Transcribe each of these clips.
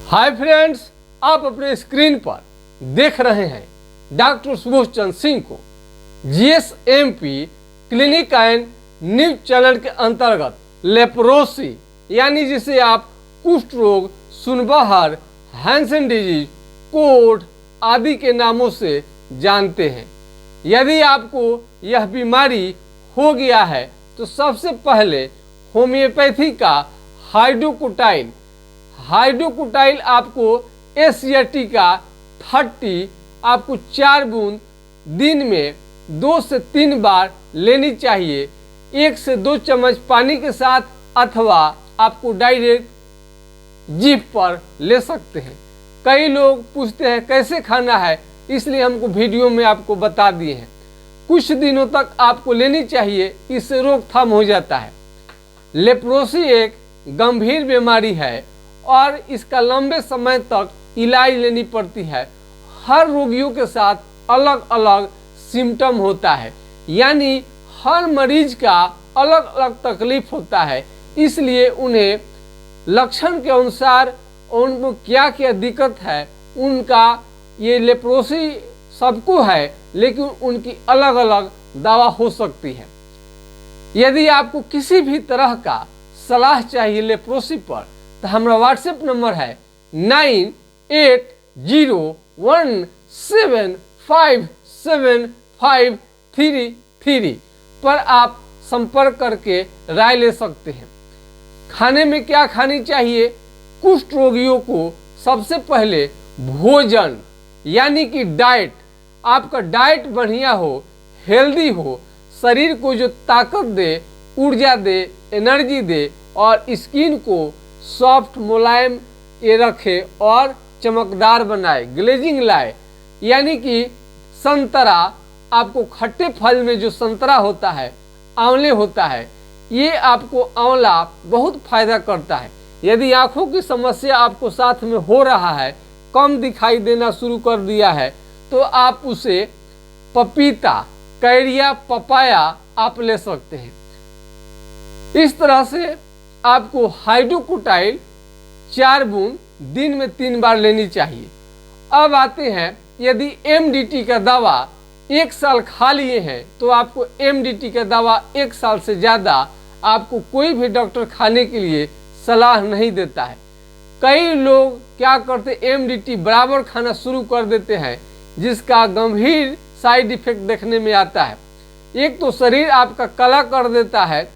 Hi friends, आप अपने screen पर देख रहे हैं डॉक्टर सुबोध चंद्र सिंह को GSMP clinic and news channel के अंतर्गत लेप्रोसी यानी जिसे आप कुष्ठ रोग, सुनबहर, हैंसन डिजीज, कोढ़ आदि के नामों से जानते हैं। यदि आपको यह बीमारी हो गया है तो सबसे पहले होम्योपैथी का हाइड्रोकोटाइल आपको SCT का 30 आपको 4 बूंद दिन में 2 से 3 बार लेनी चाहिए, 1 से 2 चम्मच पानी के साथ, अथवा आपको डायरेक्ट जीभ पर ले सकते हैं। कई लोग पूछते हैं कैसे खाना है, इसलिए हमको वीडियो में आपको बता दिए हैं। कुछ दिनों तक आपको लेनी चाहिए, इससे रोकथाम हो जाता है। लेप्रोसी एक गंभीर बीमारी है और इसका लंबे समय तक इलाज लेनी पड़ती है। हर रोगियों के साथ अलग अलग सिम्टम होता है, यानी हर मरीज का अलग अलग तकलीफ होता है, इसलिए उन्हें लक्षण के अनुसार उनको क्या क्या दिक्कत है उनका ये लेप्रोसी सबको है, लेकिन उनकी अलग अलग दवा हो सकती है। यदि आपको किसी भी तरह का सलाह चाहिए लेप्रोसी पर तो हमारा व्हाट्सएप नंबर है 9801757533 पर आप संपर्क करके राय ले सकते हैं। खाने में क्या खानी चाहिए? कुष्ठ रोगियों को सबसे पहले भोजन यानी कि डाइट, आपका डाइट बढ़िया हो, हेल्दी हो, शरीर को जो ताकत दे, ऊर्जा दे, एनर्जी दे और स्किन को सॉफ्ट मुलायम ये रखे और चमकदार बनाए, ग्लेजिंग लाए। यानी कि संतरा, आपको खट्टे फल में जो संतरा होता है, आंवले होता है, ये आपको आंवला बहुत फायदा करता है। यदि आंखों की समस्या आपको साथ में हो रहा है, कम दिखाई देना शुरू कर दिया है, तो आप उसे पपीता, कैरिया, पपाया आप ले सकते हैं। इस तरह से आपको हाइड्रोकोटाइल 4 बूंद दिन में 3 बार लेनी चाहिए। अब आते हैं, यदि MDT का दवा 1 साल खा लिए हैं तो आपको MDT का दवा 1 साल से ज़्यादा आपको कोई भी डॉक्टर खाने के लिए सलाह नहीं देता है। कई लोग क्या करते, MDT बराबर खाना शुरू कर देते हैं, जिसका गंभीर साइड इफेक्ट देखने में आता है। एक तो शरीर आपका काला कर देता है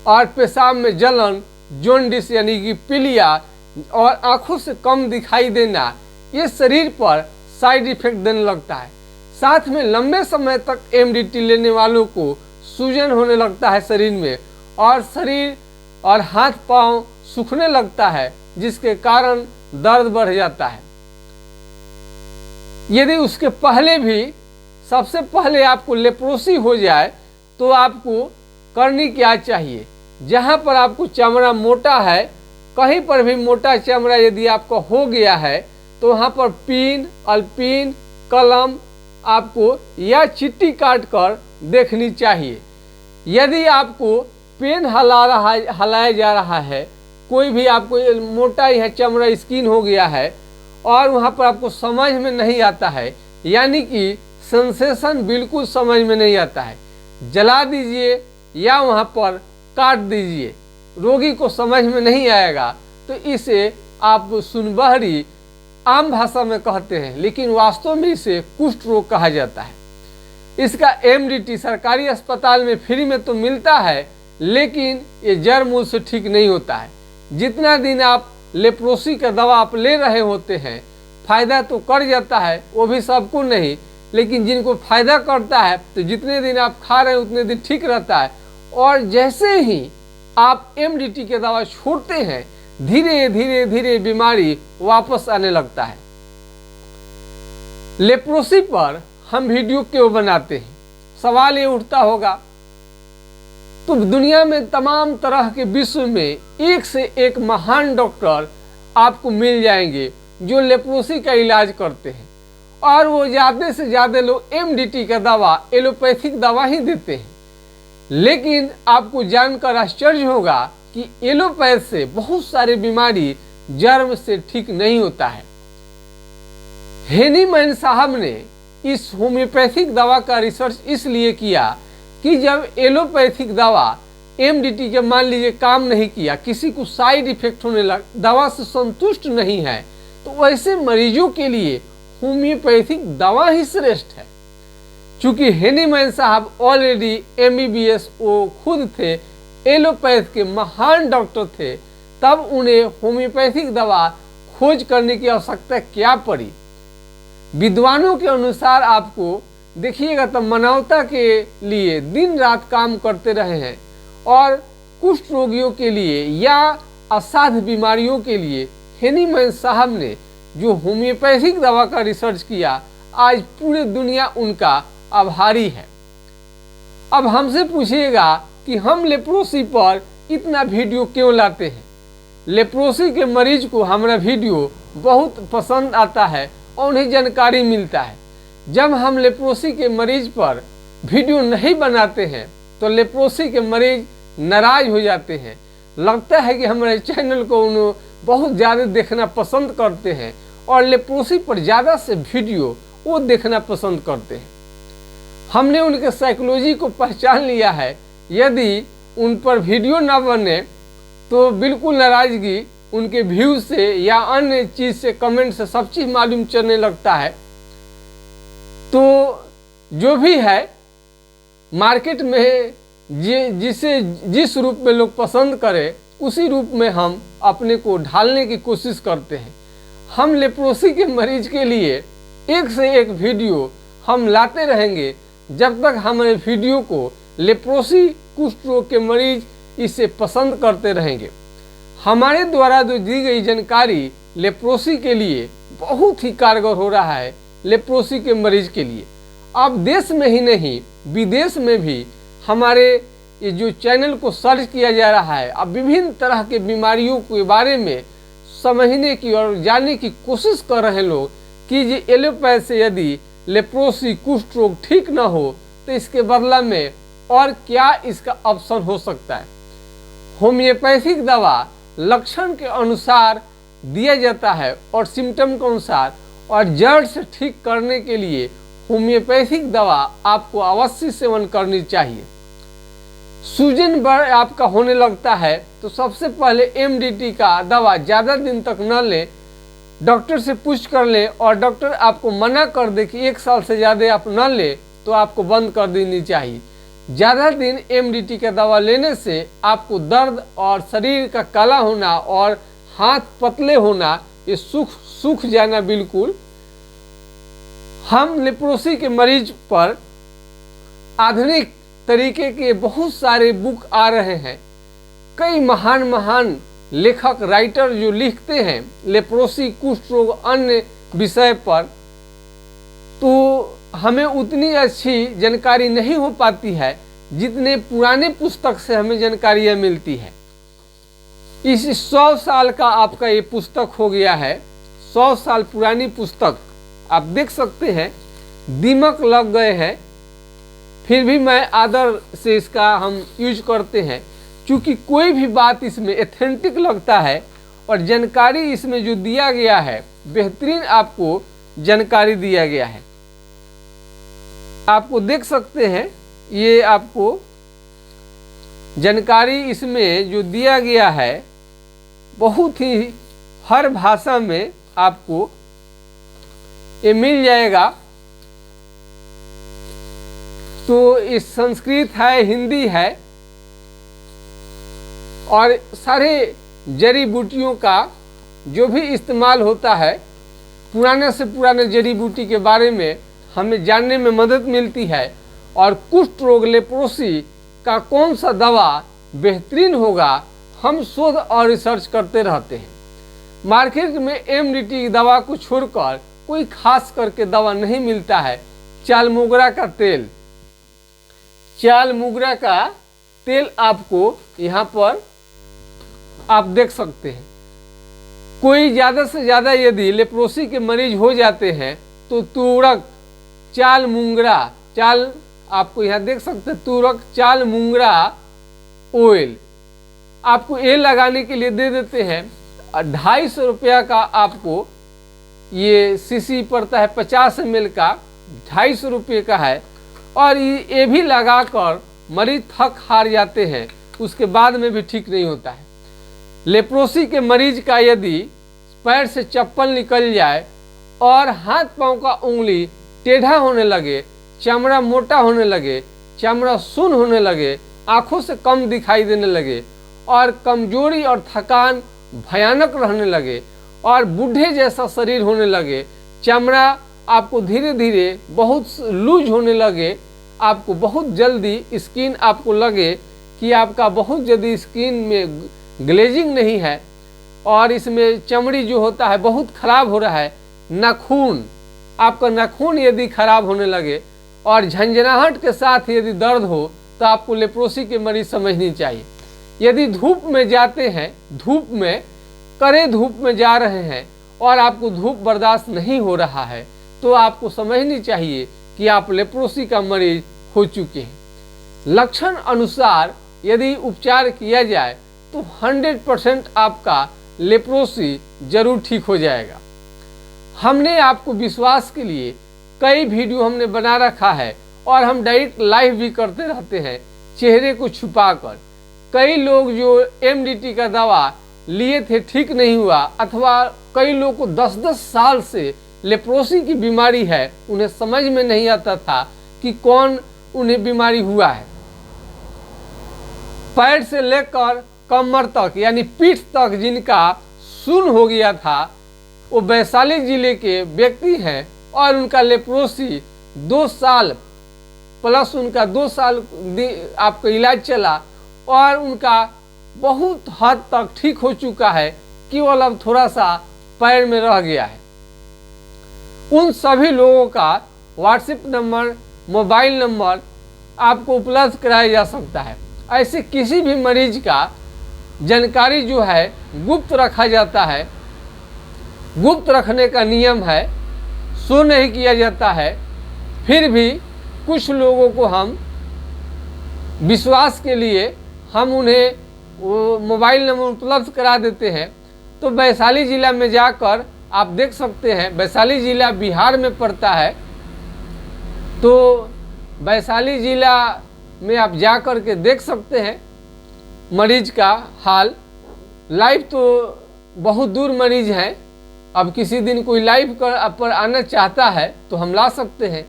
और पेशाब में जलन, जॉन्डिस यानी कि पीलिया और आंखों से कम दिखाई देना, ये शरीर पर साइड इफेक्ट देने लगता है। साथ में लंबे समय तक MDT लेने वालों को सूजन होने लगता है शरीर में, और शरीर और हाथ पांव सूखने लगता है, जिसके कारण दर्द बढ़ जाता है। यदि उसके पहले भी सबसे पहले आपको लेप्रोसी हो जाए तो आपको करनी क्या चाहिए? जहाँ पर आपको चमड़ा मोटा है, कहीं पर भी मोटा चमड़ा यदि आपका हो गया है तो वहाँ पर पिन, अल्पिन, कलम आपको या चिट्टी काट कर देखनी चाहिए। यदि आपको पेन हलाया जा रहा है, कोई भी आपको मोटा ही है चमड़ा, स्किन हो गया है और वहाँ पर आपको समझ में नहीं आता है, यानी कि सेंसेशन बिल्कुल समझ में नहीं आता है, जला दीजिए या वहाँ पर काट दीजिए, रोगी को समझ में नहीं आएगा तो इसे आप सुनबहरी आम भाषा में कहते हैं, लेकिन वास्तव में इसे कुष्ठ रोग कहा जाता है। इसका MDT सरकारी अस्पताल में फ्री में तो मिलता है, लेकिन ये जड़ मूल से ठीक नहीं होता है। जितना दिन आप लेप्रोसी का दवा आप ले रहे होते हैं, फायदा तो कर जाता है, वो भी सबको नहीं, लेकिन जिनको फायदा करता है तो जितने दिन आप खा रहे हैं उतने दिन ठीक रहता है, और जैसे ही आप MDT के दवा छोड़ते हैं, धीरे धीरे धीरे बीमारी वापस आने लगता है। लेप्रोसी पर हम वीडियो क्यों बनाते हैं? सवाल ये उठता होगा। तो दुनिया में तमाम तरह के विश्व में एक से एक महान डॉक्टर आपको मिल जाएंगे जो लेप्रोसी का इलाज करते हैं, और वो ज़्यादा से ज़्यादा लोग MDT का दवा, एलोपैथिक दवा ही देते हैं। लेकिन आपको जानकर आश्चर्य होगा कि एलोपैथ से बहुत सारी बीमारी जर्म से ठीक नहीं होता है। हेनीमैन साहब ने इस होम्योपैथिक दवा का रिसर्च इसलिए किया कि जब एलोपैथिक दवा एमडीटी के मान लीजिए काम नहीं किया, किसी को साइड इफेक्ट होने लगा, दवा से संतुष्ट नहीं है, तो वैसे मरीजों के लिए होम्योपैथिक दवा ही श्रेष्ठ है। चूंकि हेनीमैन साहब ऑलरेडी एमबीबीएस वो खुद थे, एलोपैथ के महान डॉक्टर थे, तब उन्हें होम्योपैथिक दवा खोज करने की आवश्यकता क्या पड़ी। विद्वानों के अनुसार आपको देखिएगा तो मानवता के लिए दिन रात काम करते रहे हैं और कुष्ठ रोगियों के लिए या असाध्य बीमारियों के लिए हेनीमैन साहब ने जो होम्योपैथिक दवा का रिसर्च किया, आज पूरी दुनिया उनका आभारी है। अब हमसे पूछिएगा कि हम लेप्रोसी पर इतना वीडियो क्यों लाते हैं। लेप्रोसी के मरीज को हमारा वीडियो बहुत पसंद आता है और उन्हें जानकारी मिलता है। जब हम लेप्रोसी के मरीज पर वीडियो नहीं बनाते हैं तो लेप्रोसी के मरीज नाराज हो जाते हैं, लगता है कि हमारे चैनल को उन्हें बहुत ज़्यादा देखना पसंद करते हैं और लेप्रोसी पर ज़्यादा से वीडियो वो देखना पसंद करते हैं। हमने उनके साइकोलॉजी को पहचान लिया है। यदि उन पर वीडियो ना बने तो बिल्कुल नाराज़गी उनके व्यू से या अन्य चीज़ से, कमेंट से सब चीज़ मालूम चलने लगता है। तो जो भी है मार्केट में जिसे जिस रूप में लोग पसंद करें उसी रूप में हम अपने को ढालने की कोशिश करते हैं। हम लेप्रोसी के मरीज के लिए एक से एक वीडियो हम लाते रहेंगे जब तक हमारे वीडियो को लेप्रोसी कुष्ठ रोग के मरीज इसे पसंद करते रहेंगे। हमारे द्वारा जो दी गई जानकारी लेप्रोसी के लिए बहुत ही कारगर हो रहा है, लेप्रोसी के मरीज के लिए। अब देश में ही नहीं विदेश में भी हमारे ये जो चैनल को सर्च किया जा रहा है, अब विभिन्न तरह के बीमारियों के बारे में समझने की और जानने की कोशिश कर रहे हैं लोग कि ये एलोपैथ से यदि लेप्रोसी कुष्ठ रोग ठीक ना हो तो इसके बदला में और क्या इसका ऑप्शन हो सकता है। होम्योपैथिक दवा लक्षण के अनुसार दिया जाता है और सिम्टम के अनुसार, और जड़ से ठीक करने के लिए होम्योपैथिक दवा आपको अवश्य सेवन करनी चाहिए। सूजन बढ़ आपका होने लगता है तो सबसे पहले एमडीटी का दवा ज़्यादा दिन तक न लें, डॉक्टर से पूछ कर लें और डॉक्टर आपको मना कर दे कि 1 साल से ज़्यादा आप न लें तो आपको बंद कर देनी चाहिए। ज़्यादा दिन एमडीटी का दवा लेने से आपको दर्द और शरीर का काला होना और हाथ पतले होना, ये सूख जाना बिल्कुल। हम लेप्रोसी के मरीज पर आधुनिक तरीके के बहुत सारे बुक आ रहे हैं। कई महान लेखक राइटर जो लिखते हैं लेप्रोसी कुष्ठ रोग अन्य विषय पर, तो हमें उतनी अच्छी जानकारी नहीं हो पाती है जितने पुराने पुस्तक से हमें जानकारियाँ मिलती है। इस 100 साल का आपका ये पुस्तक हो गया है, 100 साल पुरानी पुस्तक आप देख सकते हैं। दीमक लग गए हैं, फिर भी मैं आदर से इसका हम यूज करते हैं क्योंकि कोई भी बात इसमें एथेंटिक लगता है और जानकारी इसमें जो दिया गया है बेहतरीन आपको जानकारी दिया गया है। आपको देख सकते हैं ये आपको जानकारी इसमें जो दिया गया है बहुत ही हर भाषा में आपको ये मिल जाएगा। तो इस संस्कृत है, हिंदी है और सारे जड़ी बूटियों का जो भी इस्तेमाल होता है, पुराने से पुराने जड़ी बूटी के बारे में हमें जानने में मदद मिलती है। और कुष्ठ रोग लेप्रोसी का कौन सा दवा बेहतरीन होगा हम शोध और रिसर्च करते रहते हैं। मार्केट में एमडीटी दवा को छोड़कर कोई खास करके दवा नहीं मिलता है। चाल मोगरा का तेल आपको यहाँ पर आप देख सकते हैं। कोई ज़्यादा से ज़्यादा यदि लेप्रोसी के मरीज हो जाते हैं तो तुरक चाल मुंगरा, चाल आपको यहाँ देख सकते हैं, तुरक चाल मुंगरा ऑयल आपको ये लगाने के लिए दे देते हैं। 250 रुपया का आपको ये सीसी पड़ता है, 50 ml का 250 रुपये का है। और ये भी लगाकर मरीज थक हार जाते हैं, उसके बाद में भी ठीक नहीं होता है। लेप्रोसी के मरीज का यदि पैर से चप्पल निकल जाए और हाथ पांव का उंगली टेढ़ा होने लगे, चमड़ा मोटा होने लगे, चमड़ा सुन्न होने लगे, आंखों से कम दिखाई देने लगे और कमजोरी और थकान भयानक रहने लगे और बूढ़े जैसा शरीर होने लगे, चमड़ा आपको धीरे धीरे बहुत लूज होने लगे, आपको बहुत जल्दी स्किन आपको लगे कि आपका बहुत जल्दी स्किन में ग्लेजिंग नहीं है और इसमें चमड़ी जो होता है बहुत खराब हो रहा है, नाखून आपका नाखून यदि खराब होने लगे और झंझनाहट के साथ यदि दर्द हो तो आपको लेप्रोसी के मरीज समझनी चाहिए। यदि धूप में जाते हैं, धूप में कड़े धूप में जा रहे हैं और आपको धूप बर्दाश्त नहीं हो रहा है तो आपको समझनी चाहिए कि आप लेप्रोसी का मरीज हो चुके हैं। लक्षण अनुसार यदि उपचार किया जाए तो 100% आपका लेप्रोसी जरूर ठीक हो जाएगा। हमने आपको विश्वास के लिए कई वीडियो हमने बना रखा है और हम डायरेक्ट लाइव भी करते रहते हैं चेहरे को छुपाकर। कई लोग जो एमडीटी का दवा लिए थे ठीक नहीं हुआ, अथवा कई लोग को 10-10 साल से लेप्रोसी की बीमारी है, उन्हें समझ में नहीं आता था कि कौन उन्हें बीमारी हुआ है। पैर से लेकर कमर तक यानी पीठ तक जिनका सुन्न हो गया था वो वैशाली जिले के व्यक्ति हैं और उनका लेप्रोसी 2 साल प्लस उनका 2 साल आपका इलाज चला और उनका बहुत हद तक ठीक हो चुका है, केवल अब थोड़ा सा पैर में रह गया है। उन सभी लोगों का व्हाट्सएप नंबर, मोबाइल नंबर आपको उपलब्ध कराया जा सकता है। ऐसे किसी भी मरीज का जानकारी जो है गुप्त रखा जाता है, गुप्त रखने का नियम है, शो नहीं किया जाता है। फिर भी कुछ लोगों को हम विश्वास के लिए हम उन्हें वो मोबाइल नंबर उपलब्ध करा देते हैं। तो वैशाली जिला में जाकर आप देख सकते हैं, वैशाली जिला बिहार में पड़ता है, तो वैशाली जिला में आप जा कर के देख सकते हैं मरीज का हाल। लाइव तो बहुत दूर मरीज हैं, अब किसी दिन कोई लाइव पर आना चाहता है तो हम ला सकते हैं।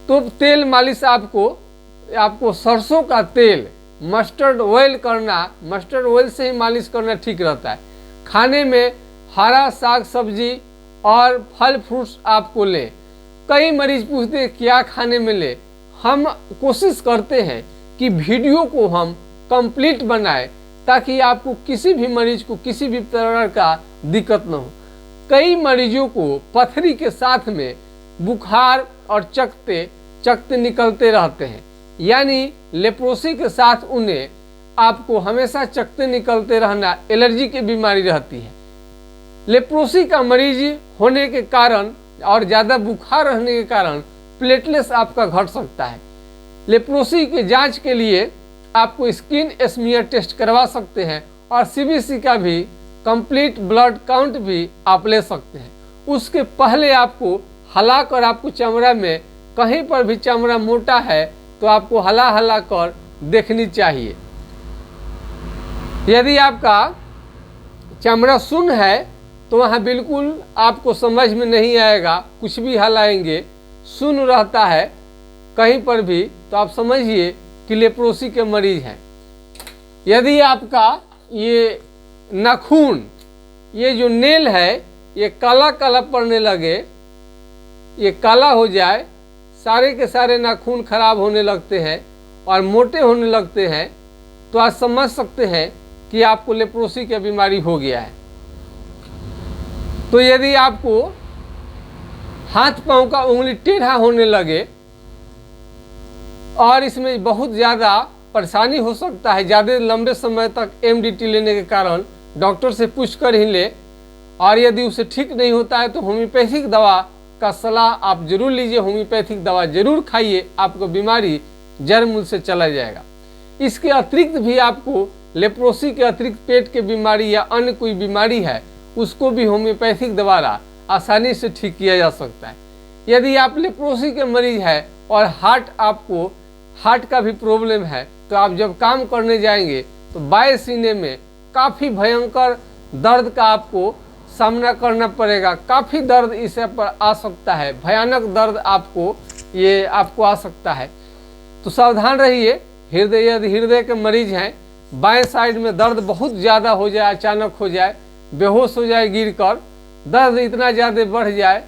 तो तेल मालिश आपको सरसों का तेल, मस्टर्ड ऑयल करना, मस्टर्ड ऑयल से ही मालिश करना ठीक रहता है। खाने में हरा साग सब्जी और फल फ्रूट्स आपको लें। कई मरीज पूछते हैं क्या खाने में ले, हम कोशिश करते हैं कि वीडियो को हम कंप्लीट बनाएं ताकि आपको किसी भी मरीज को किसी भी तरह का दिक्कत न हो। कई मरीजों को पथरी के साथ में बुखार और चकते निकलते रहते हैं, यानी लेप्रोसी के साथ उन्हें आपको हमेशा चकते निकलते रहना, एलर्जी की बीमारी रहती है। लेप्रोसी का मरीज होने के कारण और ज़्यादा बुखार रहने के कारण प्लेटलेट्स आपका घट सकता है। लेप्रोसी के जांच के लिए आपको स्किन स्मीयर टेस्ट करवा सकते हैं और सीबीसी का भी कंप्लीट ब्लड काउंट भी आप ले सकते हैं। उसके पहले आपको हलाकर आपको चमड़ा में कहीं पर भी चमड़ा मोटा है तो आपको हला कर देखनी चाहिए। यदि आपका चमड़ा शून्य है तो वहाँ बिल्कुल आपको समझ में नहीं आएगा, कुछ भी हलाएंगे शून्य रहता है कहीं पर भी, तो आप समझिए कि लेप्रोसी के मरीज हैं। यदि आपका ये नाखून, ये जो नेल है, ये काला काला पड़ने लगे, ये काला हो जाए, सारे के सारे नाखून खराब होने लगते हैं और मोटे होने लगते हैं, तो आप समझ सकते हैं कि आपको लेप्रोसी की बीमारी हो गया है। तो यदि आपको हाथ पांव का उंगली टेढ़ा होने लगे और इसमें बहुत ज़्यादा परेशानी हो सकता है, ज़्यादा लंबे समय तक एमडीटी लेने के कारण डॉक्टर से पूछ कर ही ले, और यदि उसे ठीक नहीं होता है तो होम्योपैथिक दवा का सलाह आप जरूर लीजिए, होम्योपैथिक दवा जरूर खाइए, आपको बीमारी जड़ मूल से चला जाएगा। इसके अतिरिक्त भी आपको लेप्रोसी के अतिरिक्त पेट की बीमारी या अन्य कोई बीमारी है उसको भी होम्योपैथिक द्वारा आसानी से ठीक किया जा सकता है। यदि आप लेप्रोसी के मरीज है और हार्ट का भी प्रॉब्लम है तो आप जब काम करने जाएंगे तो बाएं सीने में काफ़ी भयंकर दर्द का आपको सामना करना पड़ेगा। काफ़ी दर्द इसे पर आ सकता है, भयानक दर्द आपको आ सकता है। तो सावधान रहिए। यदि हृदय के मरीज हैं, बाएं साइड में दर्द बहुत ज़्यादा हो जाए, अचानक हो जाए, बेहोश हो जाए गिरकर, दर्द इतना ज़्यादा बढ़ जाए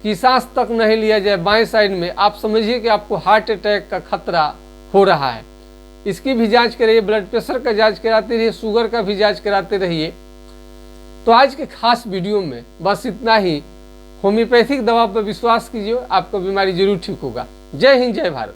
कि सांस तक नहीं लिया जाए बाएं साइड में, आप समझिए कि आपको हार्ट अटैक का खतरा हो रहा है। इसकी भी जांच कराइए, ब्लड प्रेशर का जांच कराते रहिए, शुगर का भी जांच कराते रहिए। तो आज के खास वीडियो में बस इतना ही। होम्योपैथिक दवा पर विश्वास कीजिए, आपका बीमारी जरूर ठीक होगा। जय हिंद, जय भारत।